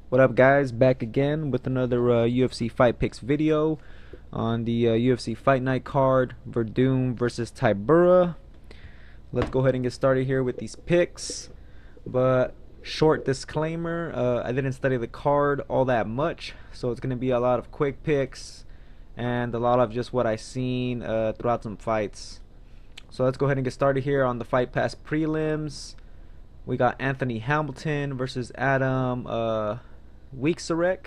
What up, guys? Back again with another UFC Fight Picks video on the UFC Fight Night card, Werdum versus Tybura. Let's go ahead and get started here with these picks. But short disclaimer, I didn't study the card all that much, so it's going to be a lot of quick picks and a lot of just what I seen throughout some fights. So let's go ahead and get started here on the Fight Pass prelims. We got Anthony Hamilton versus Adam Weeksarek.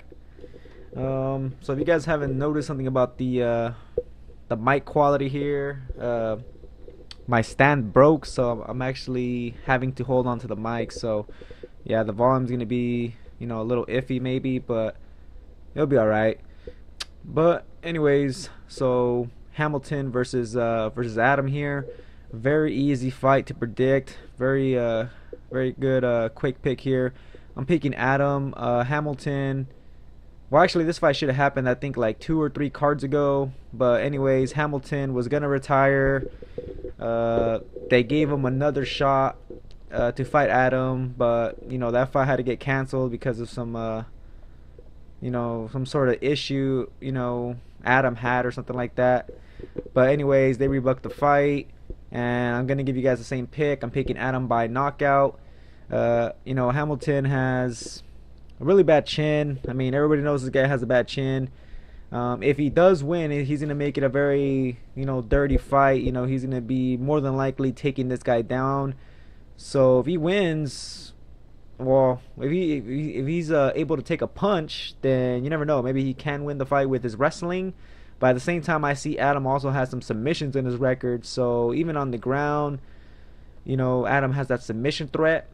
So if you guys haven't noticed something about the mic quality here, my stand broke, so I'm actually having to hold on to the mic. So yeah, the volume's gonna be a little iffy maybe, but it'll be all right. But anyways, so Hamilton versus Adam here. Very easy fight to predict. Very good quick pick here. I'm picking Adam. Hamilton, well, actually this fight should have happened I think like 2 or 3 cards ago, but anyways, Hamilton was gonna retire. They gave him another shot to fight Adam, but that fight had to get canceled because of some some sort of issue Adam had or something like that. But anyways, they rebooked the fight, and I'm gonna give you guys the same pick. I'm picking Adam by knockout. Hamilton has a really bad chin. I mean, everybody knows this guy has a bad chin. If he does win, he's gonna make it a very dirty fight. He's gonna be more than likely taking this guy down. So if he wins, well, if he's able to take a punch, then you never know. Maybe he can win the fight with his wrestling. But at the same time, I see Adam also has some submissions in his record. So even on the ground, Adam has that submission threat.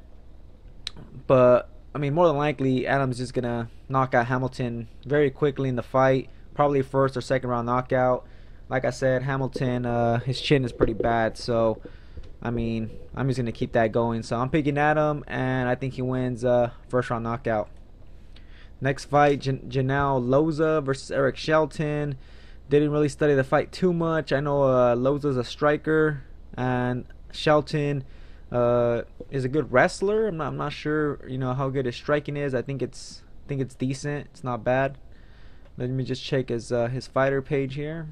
But I mean, more than likely, Adam's just gonna knock out Hamilton very quickly in the fight. Probably first or second round knockout. Like I said, Hamilton, his chin is pretty bad. So I mean, I'm just gonna keep that going. So I'm picking Adam, and I think he wins first round knockout. Next fight, Janelle Loza versus Eric Shelton. Didn't really study the fight too much. I know Loza's a striker, and Shelton is a good wrestler. I'm not sure how good his striking is. I think it's decent. It's not bad. Let me just check his fighter page here.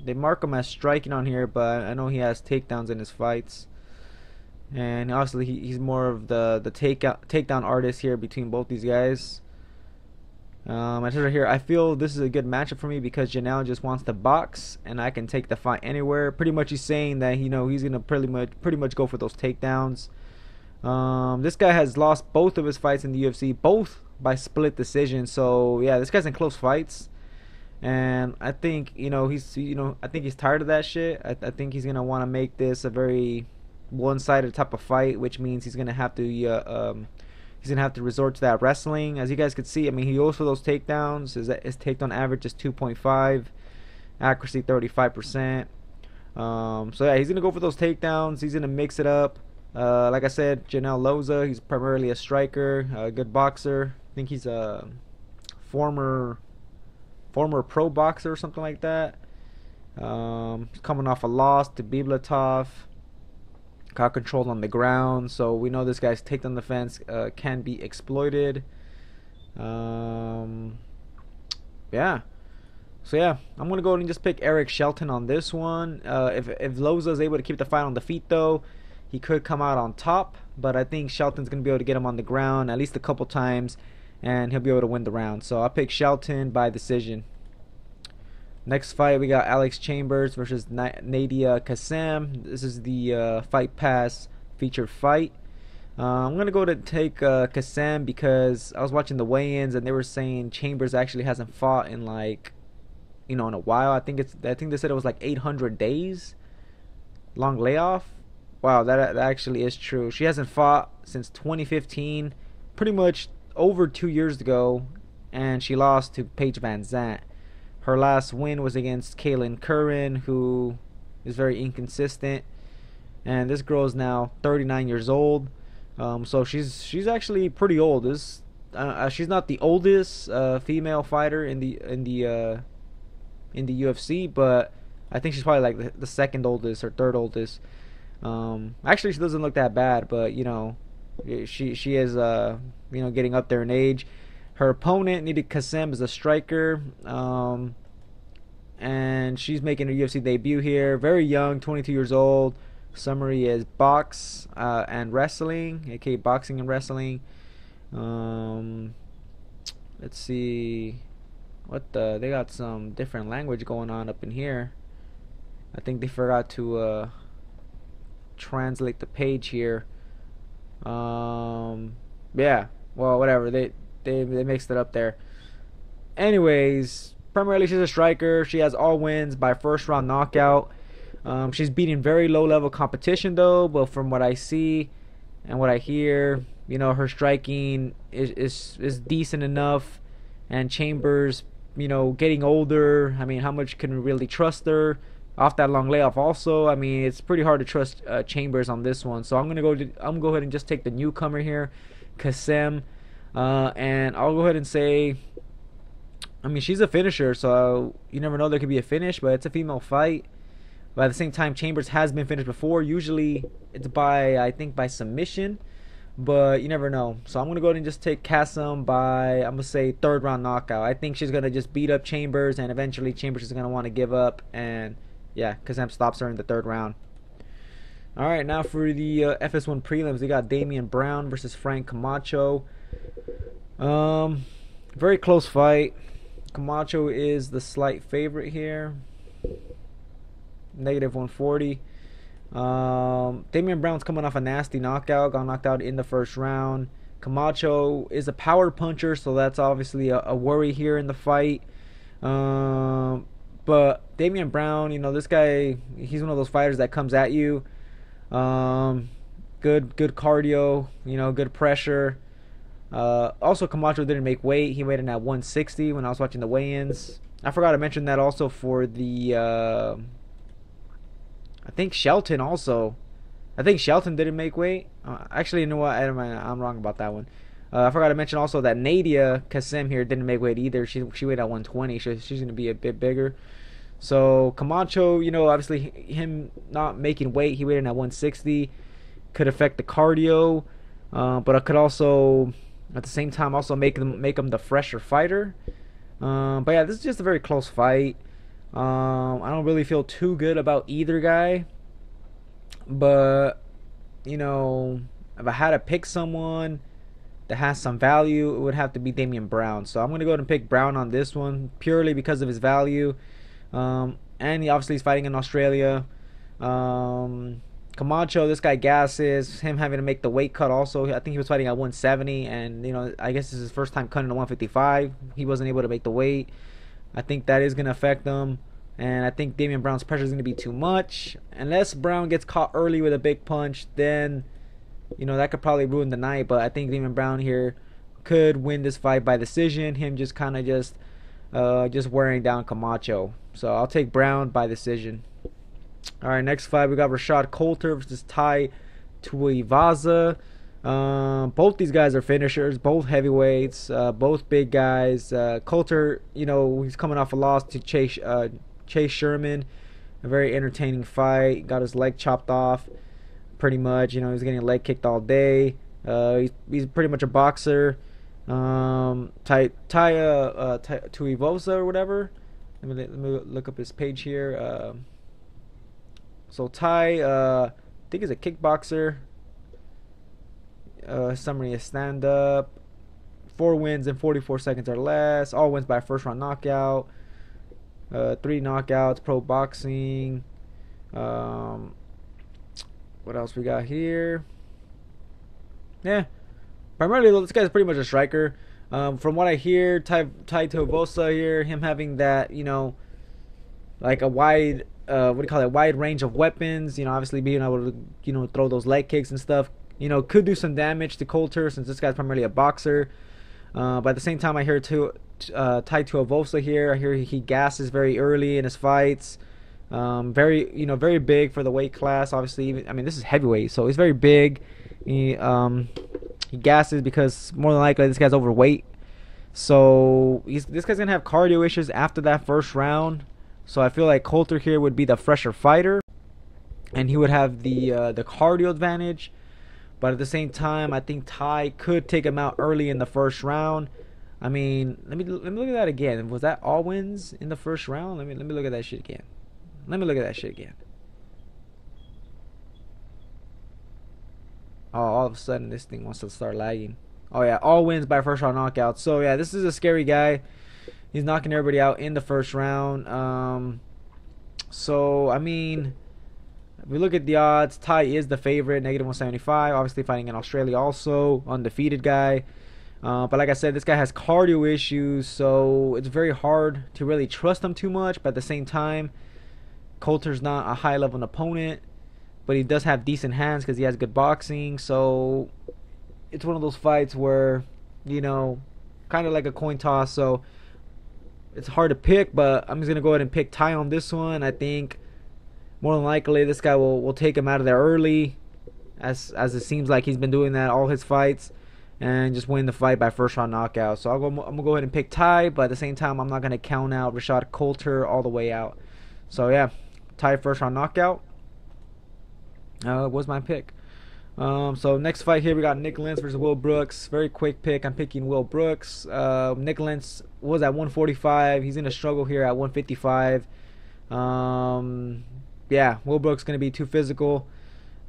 They mark him as striking on here, but I know he has takedowns in his fights. And obviously he's more of the takedown artist here between both these guys. I said right here, I feel this is a good matchup for me because Janelle just wants to box, and I can take the fight anywhere. Pretty much he's saying that he's gonna pretty much go for those takedowns. This guy has lost both of his fights in the UFC, both by split decision. So yeah, this guy's in close fights, and I think I think he's tired of that shit. I think he's gonna want to make this a very one-sided type of fight, which means he's gonna have to resort to that wrestling. As you guys can see, I mean, he goes for those takedowns. His takedown average is 2.5, accuracy 35%. So yeah, he's gonna go for those takedowns. He's gonna mix it up. Like I said, Janelle Loza, he's primarily a striker, a good boxer. I think he's a former pro boxer or something like that. Coming off a loss to Biblatov. Got controlled on the ground, so we know this guy's takedown defense can be exploited. Yeah. So yeah, I'm gonna go ahead and just pick Eric Shelton on this one. If Loza is able to keep the fight on the feet, though, he could come out on top. But I think Shelton's gonna be able to get him on the ground at least a couple times, and he'll be able to win the round. So I'll pick Shelton by decision. Next fight, we got Alex Chambers versus Nadia Kassem. This is the Fight Pass featured fight. I'm going to go to take Kassem because I was watching the weigh-ins, and they were saying Chambers actually hasn't fought in like, in a while. I think they said it was like 800 days. Long layoff. Wow, that actually is true. She hasn't fought since 2015, pretty much over 2 years ago, and she lost to Paige Van Zandt. Her last win was against Kaylin Curran, who is very inconsistent. And this girl is now 39 years old. So she's actually pretty old. She's not the oldest female fighter in the UFC, but I think she's probably like the second oldest or third oldest. Actually, she doesn't look that bad, but she is getting up there in age. Her opponent, Nida Kassem, is a striker. And she's making her UFC debut here. Very young, 22 years old. Summary is box and wrestling, aka boxing and wrestling. Let's see. They got some different language going on up in here. I think they forgot to translate the page here. Yeah, well, whatever. They mixed it up there. Anyways, primarily she's a striker. She has all wins by first round knockout. She's beating very low level competition though, but from what I see and what I hear, her striking is decent enough. And Chambers, getting older, I mean, how much can we really trust her off that long layoff? Also, I mean, it's pretty hard to trust Chambers on this one. So I'm gonna go ahead and just take the newcomer here, Kassem, and I'll go ahead and say, I mean, she's a finisher, so you never know, there could be a finish, but it's a female fight. But at the same time, Chambers has been finished before. Usually it's by submission, but you never know. So I'm going to go ahead and just take Kassem by, I'm going to say, third round knockout. I think she's going to just beat up Chambers, and eventually Chambers is going to want to give up. And yeah, Kassem stops her in the third round. Alright, now for the FS1 prelims, we got Damian Brown versus Frank Camacho. Very close fight. Camacho is the slight favorite here. Negative 140. Damian Brown's coming off a nasty knockout. Got knocked out in the first round. Camacho is a power puncher, so that's obviously a worry here in the fight. But Damian Brown, this guy, he's one of those fighters that comes at you. Good cardio, good pressure. Also, Camacho didn't make weight. He weighed in at 160 when I was watching the weigh-ins. I forgot to mention that also for the I think Shelton also. I think Shelton didn't make weight. Actually, you know what? I'm wrong about that one. I forgot to mention also that Nadia Kassem here didn't make weight either. She weighed at 120. She's going to be a bit bigger. So Camacho, obviously him not making weight, he weighed in at 160, could affect the cardio, but it could also, at the same time, also make him the fresher fighter. But yeah, this is just a very close fight. I don't really feel too good about either guy, but if I had to pick someone that has some value, it would have to be Damian Brown. So I'm gonna go ahead and pick Brown on this one purely because of his value, and he obviously is fighting in Australia. Camacho, this guy gasses. Him having to make the weight cut also. I think he was fighting at 170, and I guess this is his first time cutting to 155. He wasn't able to make the weight. I think that is going to affect them. And I think Damian Brown's pressure is going to be too much. Unless Brown gets caught early with a big punch, then, that could probably ruin the night. But I think Damian Brown here could win this fight by decision. Him just kind of just wearing down Camacho. So I'll take Brown by decision. Alright, next fight, we got Rashad Coulter versus Tai Tuivasa. Both these guys are finishers, both heavyweights, both big guys. Coulter, he's coming off a loss to Chase Sherman. A very entertaining fight. Got his leg chopped off, pretty much. He was getting leg kicked all day. He's pretty much a boxer. Tai Tuivasa or whatever. Let me look up his page here. So Tai, I think he's a kickboxer. Summary is stand up. 4 wins in 44 seconds or less. All wins by first round knockout. 3 knockouts. Pro boxing. What else we got here? Yeah, primarily this guy's pretty much a striker. From what I hear, Tai Tuivasa here, him having that like a wide wide range of weapons. Obviously being able to throw those leg kicks and stuff. Could do some damage to Coulter since this guy's primarily a boxer. But at the same time, I hear Tai Tuivasa here. I hear he gasses very early in his fights. Very big for the weight class. Obviously, this is heavyweight, so he's very big. He gasses because more than likely this guy's overweight. So this guy's gonna have cardio issues after that first round. So I feel like Coulter here would be the fresher fighter, and he would have the cardio advantage. But at the same time, I think Ty could take him out early in the first round. I mean, let me look at that again. Was that all wins in the first round? Let me look at that shit again. Let me look at that shit again. Oh, all of a sudden this thing wants to start lagging. Oh yeah, all wins by first round knockout. So yeah, this is a scary guy. He's knocking everybody out in the first round. So I mean, if we look at the odds, Ty is the favorite, -175. Obviously fighting in Australia, also undefeated guy. But like I said, this guy has cardio issues, so it's very hard to really trust him too much. But at the same time, Coulter's not a high-level opponent, but he does have decent hands because he has good boxing. So it's one of those fights where, you know, kind of like a coin toss. So it's hard to pick, but I'm just going to go ahead and pick Ty on this one. I think more than likely this guy will take him out of there early, as it seems like he's been doing that all his fights, and just win the fight by first round knockout. So I'm going to go ahead and pick Ty, but at the same time, I'm not going to count out Rashad Coulter all the way out. So yeah, Ty first round knockout was my pick. So next fight here, we got Nick Lentz versus Will Brooks. Very quick pick. I'm picking Will Brooks. Nick Lentz was at 145. He's in a struggle here at 155. Yeah, Will Brooks going to be too physical.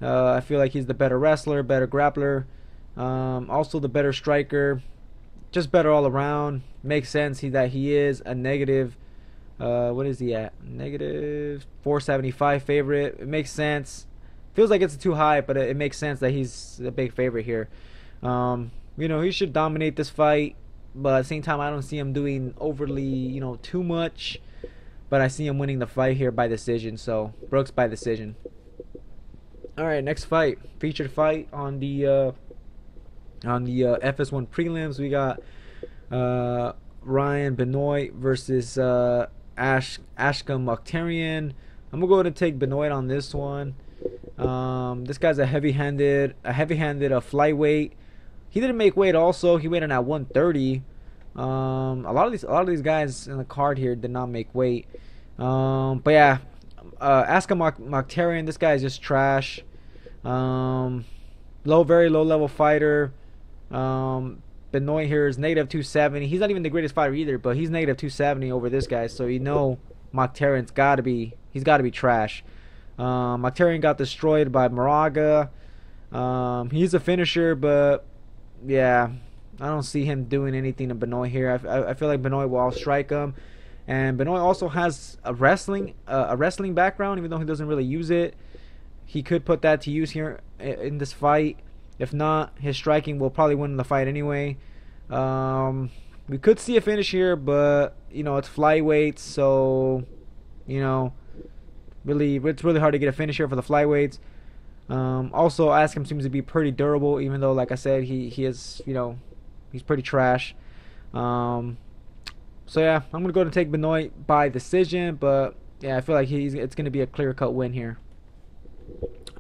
I feel like he's the better wrestler, better grappler, also the better striker, just better all around. Makes sense that he is a negative. What is he at? -475 favorite. It makes sense. Feels like it's too high, but it makes sense that he's a big favorite here. You know, he should dominate this fight, but at the same time, I don't see him doing overly, you know, too much. But I see him winning the fight here by decision. So Brooks by decision. All right, next fight, featured fight on the FS1 prelims. We got Ryan Benoit versus Ashkan Mokhtarian. I'm gonna go ahead and take Benoit on this one. This guy's a heavy-handed flyweight. He didn't make weight. Also, he weighed in at 130. A lot of these guys in the card here did not make weight. But yeah, Ashkan Mokhtarian. This guy is just trash. Very low level fighter. Benoit here is -270. He's not even the greatest fighter either, but he's -270 over this guy. So you know Mokhtarian's got to be trash. Mokhtarian got destroyed by Moraga. He's a finisher, but yeah, I don't see him doing anything to Benoit here. I feel like Benoit will outstrike him, and Benoit also has a wrestling background, even though he doesn't really use it. He could put that to use here in this fight. If not, his striking will probably win the fight anyway. We could see a finish here, but you know it's flyweights, so you know it's really hard to get a finish here for the flyweights. Also, Ashkan seems to be pretty durable, even though, like I said, he is, you know, he's pretty trash. So yeah, I'm gonna go ahead and take Benoit by decision, but yeah, I feel like it's gonna be a clear-cut win here.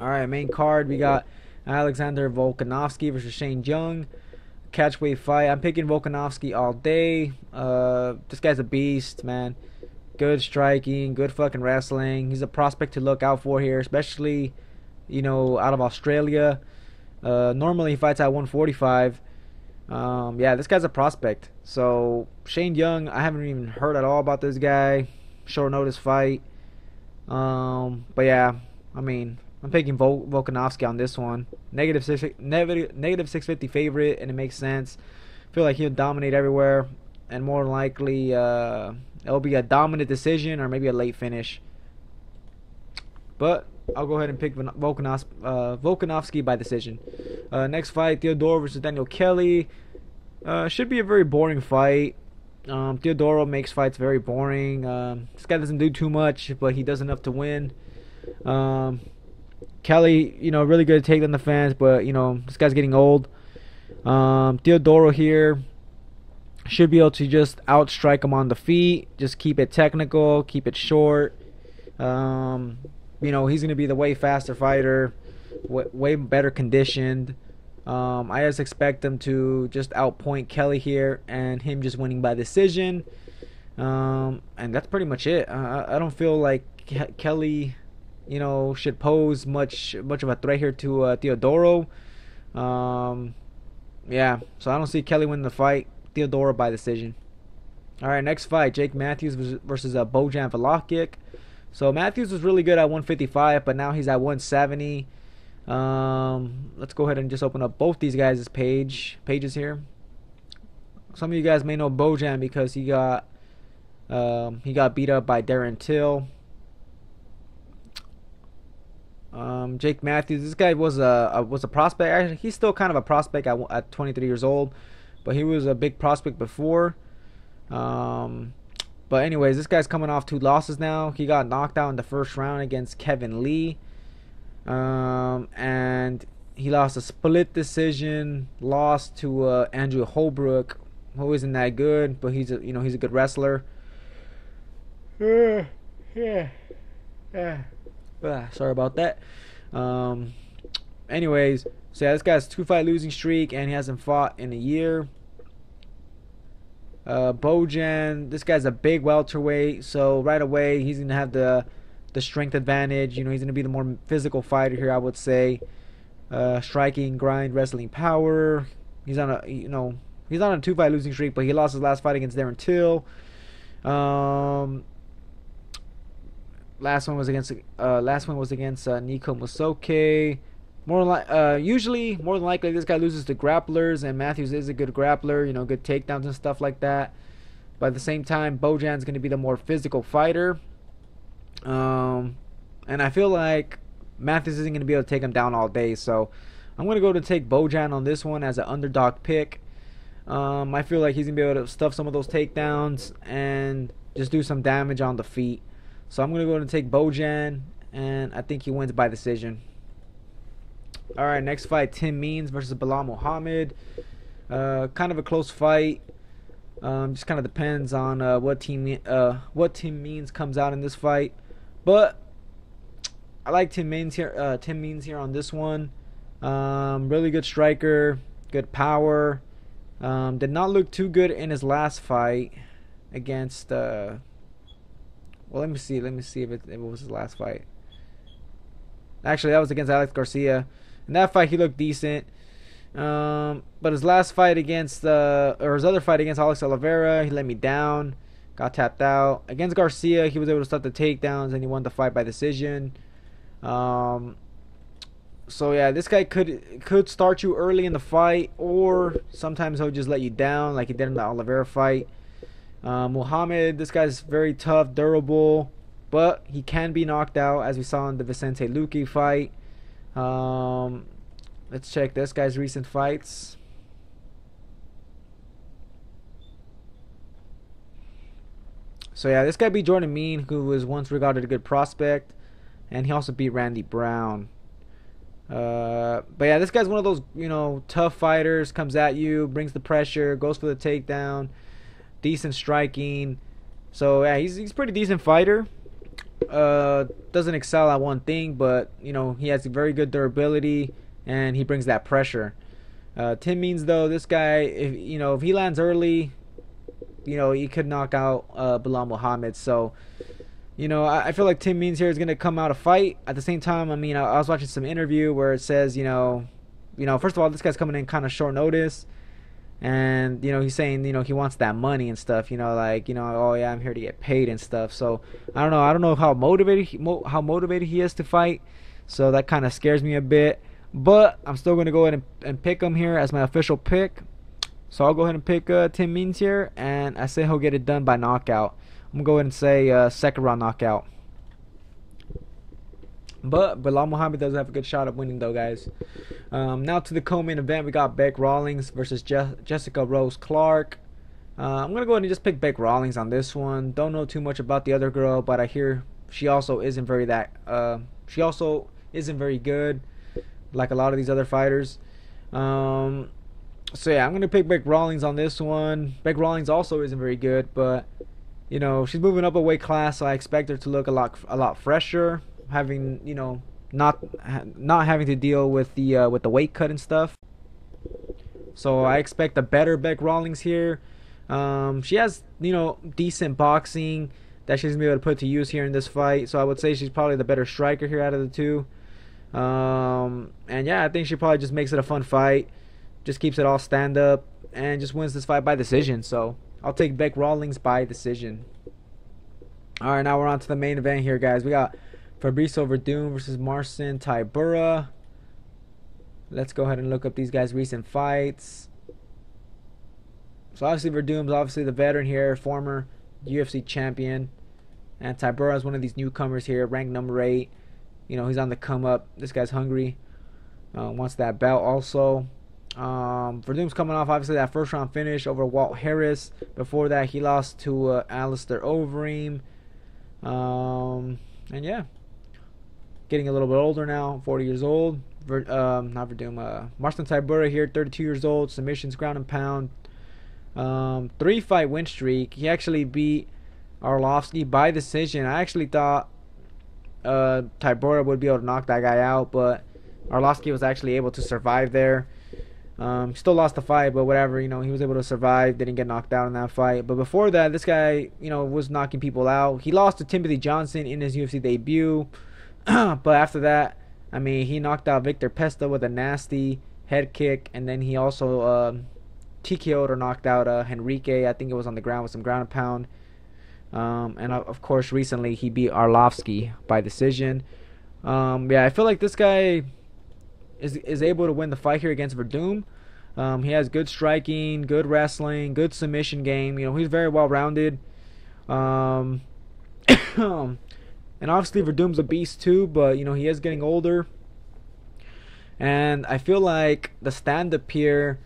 All right, main card, we got Alexander Volkanovski versus Shane Young. Catchweight fight. I'm picking Volkanovski all day. This guy's a beast, man. Good striking, good fucking wrestling. He's a prospect to look out for here, especially, you know, out of Australia. Normally he fights at 145. Yeah, this guy's a prospect. So Shane Young, I haven't even heard at all about this guy. Short notice fight. But yeah, I mean, I'm picking Volkanovski on this one. -650 favorite, and it makes sense. I feel like he'll dominate everywhere, and more than likely it'll be a dominant decision or maybe a late finish. But I'll go ahead and pick Volkanovski by decision. Next fight, Theodoro versus Daniel Kelly. Should be a very boring fight. Theodoro makes fights very boring. This guy doesn't do too much, but he does enough to win. Kelly, you know, really good at taking the fans, but you know, this guy's getting old. Theodoro here should be able to just outstrike him on the feet. Just keep it technical, keep it short. You know, he's gonna be the way faster fighter, way better conditioned. I just expect him to just outpoint Kelly here, and him just winning by decision. And that's pretty much it. I don't feel like Kelly, you know, should pose much of a threat here to Theodoro. Yeah, so I don't see Kelly winning the fight. Theodora by decision. All right, next fight, Jake Matthews versus Bojan Velokic. So Matthews was really good at 155, but now he's at 170. Let's go ahead and just open up both these guys' pages here. Some of you guys may know Bojan because he got beat up by Darren Till. Jake Matthews, this guy was a prospect. Actually, he's still kind of a prospect at 23 years old, but he was a big prospect before. But anyways, this guy's coming off 2 losses now. He got knocked out in the first round against Kevin Lee, and he lost a split decision loss to Andrew Holbrook, who isn't that good, but he's a good wrestler. Sorry about that. Anyways, so yeah, this guy's 2-fight losing streak, and he hasn't fought in a year. Bojan, this guy's a big welterweight, so right away he's gonna have the strength advantage. He's gonna be the more physical fighter here, I would say. Striking, grind, wrestling power. He's on a 2-fight losing streak, but he lost his last fight against Darren Till. Last one was against Nico Musoke. More than likely this guy loses to grapplers, and Matthews is a good grappler, good takedowns and stuff like that. But at the same time, Bojan's going to be the more physical fighter. And I feel like Matthews isn't going to be able to take him down all day, so I'm going to go to take Bojan on this one as an underdog pick. I feel like he's going to be able to stuff some of those takedowns and just do some damage on the feet. So I'm going to go and take Bojan, and I think he wins by decision. All right, next fight, Tim Means versus Belal Muhammad. Kind of a close fight. Just kind of depends on what Tim Means comes out in this fight. But I like Tim Means here. Tim Means here on this one. Really good striker, good power. Did not look too good in his last fight against. Well, let me see if it was his last fight. Actually, that was against Alex Garcia. In that fight, he looked decent. But his last fight against his other fight against Alex Oliveira, he let me down, got tapped out. Against Garcia, he was able to start the takedowns, and he won the fight by decision. So yeah, this guy could start you early in the fight, or sometimes he'll just let you down, like he did in the Oliveira fight. Muhammad, this guy's very tough, durable, but he can be knocked out, as we saw in the Vicente Luque fight. Let's check this guy's recent fights. So yeah, this guy beat Jordan Mean, who was once regarded a good prospect, and he also beat Randy Brown. But yeah, this guy's one of those tough fighters. Comes at you, brings the pressure, goes for the takedown, decent striking. So yeah, he's a pretty decent fighter. Doesn't excel at one thing, but he has very good durability, and he brings that pressure. Tim Means, though, this guy, if he lands early, he could knock out Belal Muhammad. So I feel like Tim Means here is gonna come out a fight. At the same time, I was watching some interview where it says first of all, this guy's coming in kind of short notice. And he's saying he wants that money and stuff, oh yeah, I'm here to get paid and stuff. So I don't know how motivated he is to fight, so that kind of scares me a bit. But I'm still going to go ahead and pick him here as my official pick. So I'll go ahead and pick Tim Means here, and I say he'll get it done by knockout. I'm going to go ahead and say second round knockout. But Belal Muhammad does have a good shot of winning, though, guys. Now to the co-main event, we got Bec Rawlings versus Jessica Rose Clark. I'm gonna go ahead and just pick Bec Rawlings on this one. Don't know too much about the other girl, but I hear she also isn't very good, like a lot of these other fighters. So yeah, I'm gonna pick Bec Rawlings on this one. Bec Rawlings also isn't very good, but she's moving up a weight class, so I expect her to look a lot fresher, having not having to deal with the weight cut and stuff. So I expect a better Bec Rawlings here. She has decent boxing that she's gonna be able to put to use here in this fight. So I would say she's probably the better striker here out of the two. And yeah, I think she probably just makes it a fun fight, just keeps it all stand up, and just wins this fight by decision. So I'll take Beck Rawlings by decision. All right, now we're on to the main event here, guys. We got Fabricio Werdum versus Marcin Tybura. Let's go ahead and look up these guys' recent fights. So obviously Werdum's obviously the veteran here, former UFC champion, and Tybura is one of these newcomers here, ranked number 8. You know, he's on the come up. This guy's hungry. Wants that belt also. Werdum's coming off obviously that first round finish over Walt Harris. Before that, he lost to Alistair Overeem. And yeah, getting a little bit older now, 40 years old. Not Werdum. Marcin Tybura here, 32 years old. Submissions, ground and pound. 3-fight win streak. He actually beat Arlovsky by decision. I actually thought Tybura would be able to knock that guy out, but Arlovsky was actually able to survive there. Still lost the fight, but whatever, you know, he was able to survive, didn't get knocked out in that fight. But before that, this guy, you know, was knocking people out. He lost to Timothy Johnson in his UFC debut. But after that, I mean, he knocked out Victor Pesta with a nasty head kick, and then he also TKO'd or knocked out Henrique. I think it was on the ground with some ground and pound. And of course, recently he beat Arlovsky by decision. Yeah, I feel like this guy is able to win the fight here against Werdum. He has good striking, good wrestling, good submission game. You know, he's very well rounded. And obviously Verdum's a beast too, but you know, he is getting older. And I feel like the stand-up here,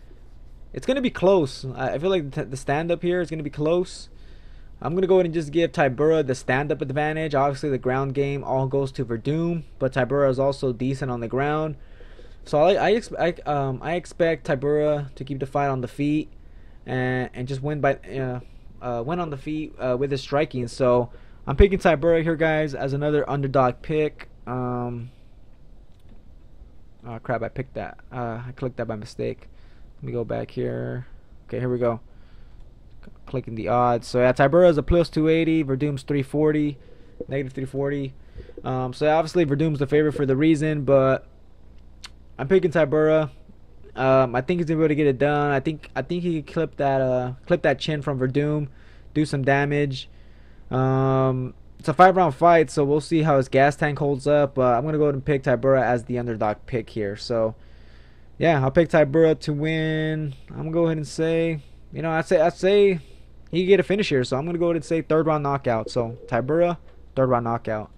it's going to be close. I feel like the stand-up here is going to be close. I'm going to go ahead and just give Tybura the stand-up advantage. Obviously, the ground game all goes to Werdum, but Tybura is also decent on the ground. So I expect Tybura to keep the fight on the feet and just win by win on the feet with his striking. So I'm picking Tybura here, guys, as another underdog pick. Oh crap! I picked that. I clicked that by mistake. Let me go back here. Okay, here we go. Clicking the odds. So yeah, Tybura is a plus 280. Verdum's 340, negative 340. So obviously Verdum's the favorite for the reason, but I'm picking Tybura. I think he's gonna be able to get it done. I think he can clip that chin from Werdum, do some damage. It's a 5-round fight, so we'll see how his gas tank holds up. I'm gonna go ahead and pick Tybura as the underdog pick here. So yeah, I'll pick Tybura to win. I'm gonna go ahead and say, you know, I'd say he can get a finish here. So I'm gonna go ahead and say 3rd round knockout. So Tybura, 3rd round knockout.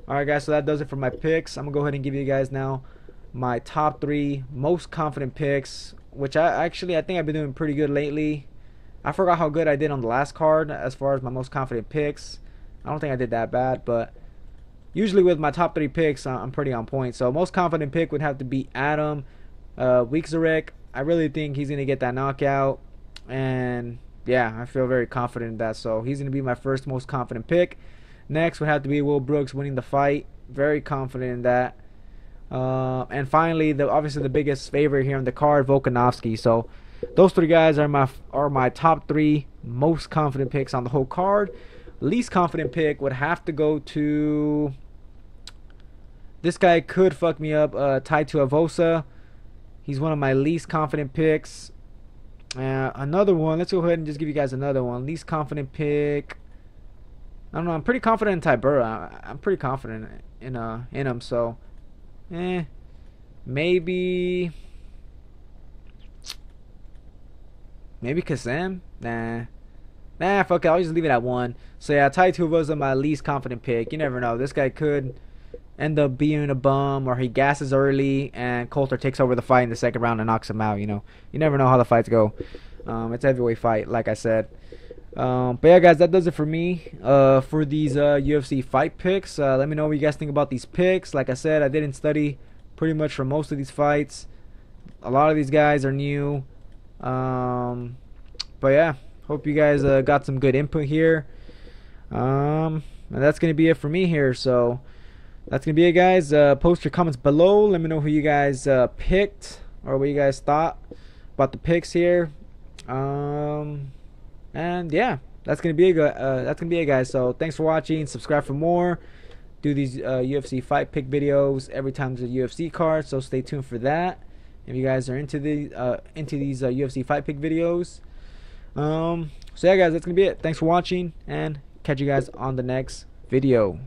All right, guys. So that does it for my picks. I'm gonna go ahead and give you guys now my top 3 most confident picks, which I think I've been doing pretty good lately. I forgot how good I did on the last card as far as my most confident picks. I don't think I did that bad, but usually with my top 3 picks, I'm pretty on point. So most confident pick would have to be Adam Wieczorek. I really think he's gonna get that knockout, and yeah, I feel very confident in that. So he's gonna be my first most confident pick. Next would have to be Will Brooks winning the fight. Very confident in that. And finally, obviously the biggest favorite here on the card, Volkanovski. So those 3 guys are my top 3 most confident picks on the whole card. Least confident pick would have to go to, this guy could fuck me up, Tai Tuivasa. He's one of my least confident picks. Another one, let's go ahead and just give you guys another one. Least confident pick, I don't know, I'm pretty confident in Tybura. I'm pretty confident in him. So maybe Kazam. Nah, fuck it, I'll just leave it at 1. So yeah, Tai Tuivasa my least confident pick. You never know, this guy could end up being a bum, or he gasses early and Coulter takes over the fight in the 2nd round and knocks him out. You know, you never know how the fights go. It's a heavyweight fight, like I said. But yeah, guys, that does it for me for these UFC fight picks. Let me know what you guys think about these picks. Like I said, I didn't study pretty much for most of these fights. A lot of these guys are new. But yeah, hope you guys got some good input here. And that's gonna be it for me here. So that's gonna be it, guys. Post your comments below. Let me know who you guys picked, or what you guys thought about the picks here. And yeah, that's gonna be it, guys. So thanks for watching. Subscribe for more. do these UFC fight pick videos every time there's a UFC card, so stay tuned for that if you guys are into these UFC fight pick videos. So yeah guys, that's gonna be it. Thanks for watching, and catch you guys on the next video.